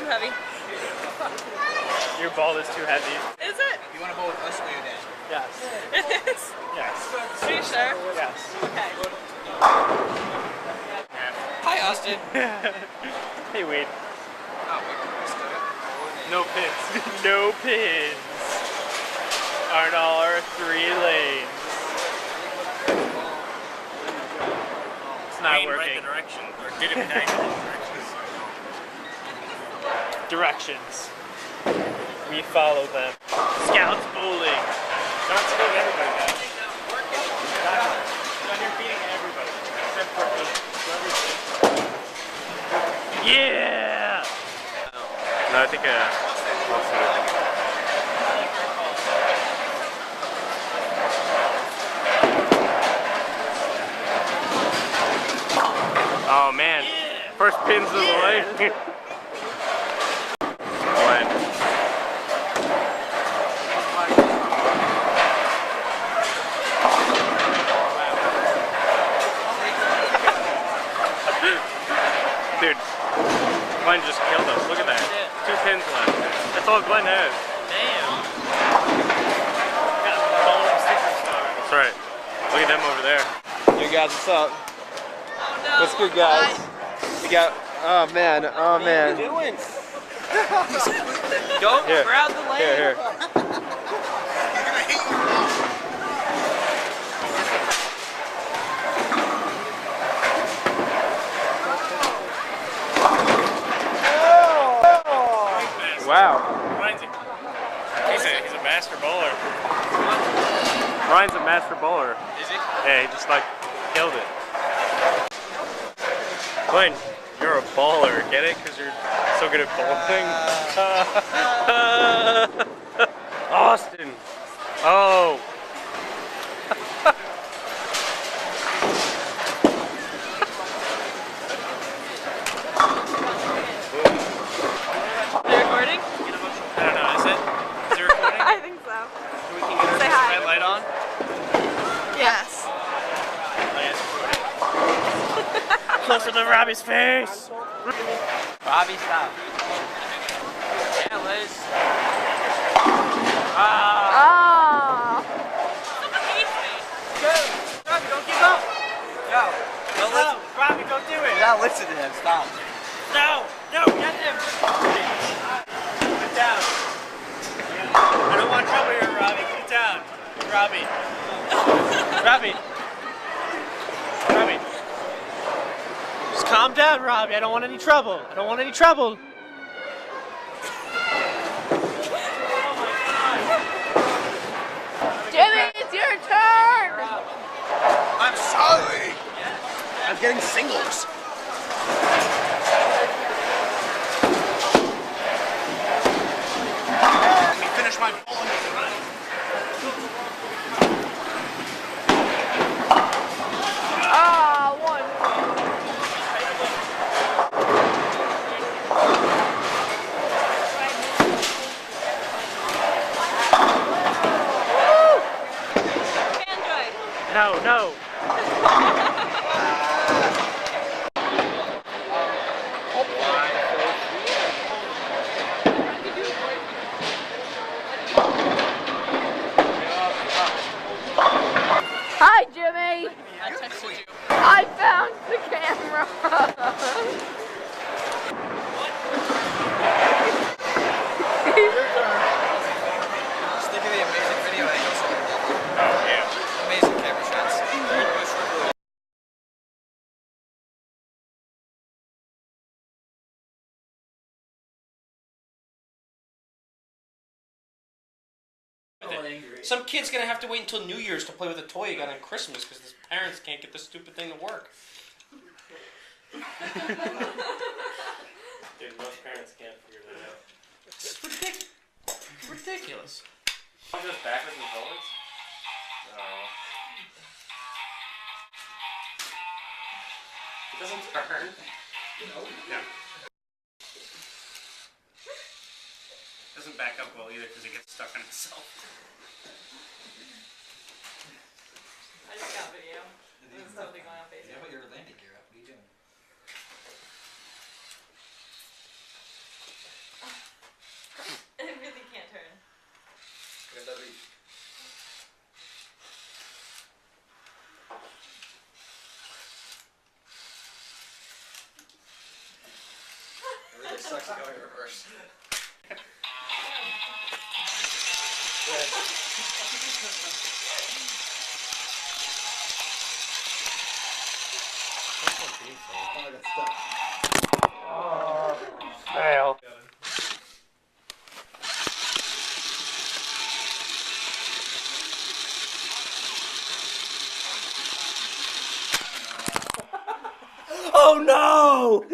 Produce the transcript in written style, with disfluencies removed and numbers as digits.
too heavy. Your ball is too heavy. Is it? You want to bowl with us or your dad? Yes. It is. Yes. Are you sure? Yes. Okay. Hi, Austin. Hey, Wade. Oh, No pins. No pins. Aren't all our 3 lanes. It's not working. Right the direction, or did it Directions. We follow them. Scouts bowling. Not beating everybody, guys. You're beating everybody. Except for me. Yeah! No, I think oh man. Yeah. First pins of the lane. Dude, Glenn just killed us. Look at that. 2 pins left. That's all Glenn has. Damn. That's right. Look at them over there. Yo guys, what's up? Oh no. What's good, guys? We got. Oh man. Oh man. What are you doing? Don't grab the lane. Here. Wow. He's a master bowler. Ryan's a master bowler. Is he? Yeah, he just like killed it. Glenn, you're a baller. Get it? Because you're so good at bowling. Austin. Oh. Closer to Robbie's face. Robbie, stop. Yeah, Liz. Go. Don't give up. Go. Robbie, go do it. Now listen to him. Stop. No, get him. Get down. I don't want trouble here, Robbie. Get down. Robbie. Just calm down, Robbie. I don't want any trouble. Jimmy, it's your turn. I'm sorry. I'm getting singles. Let me finish my bowling. No. Hi, Jimmy. I texted you. I found the camera. Just think of the amazing video angles. Oh, yeah. Amazing camera shots. Some kid's gonna have to wait until New Year's to play with a toy he got on Christmas because his parents can't get this stupid thing to work. Dude, most parents can't figure that out. It's ridiculous. It goes backwards and forwards? No. It doesn't turn. No. Doesn't back up well either because it gets stuck on itself. I just got video. There's something going on Facebook. Yeah, but your landing gear up. What are you doing? sucks going reverse. Fail. Oh no!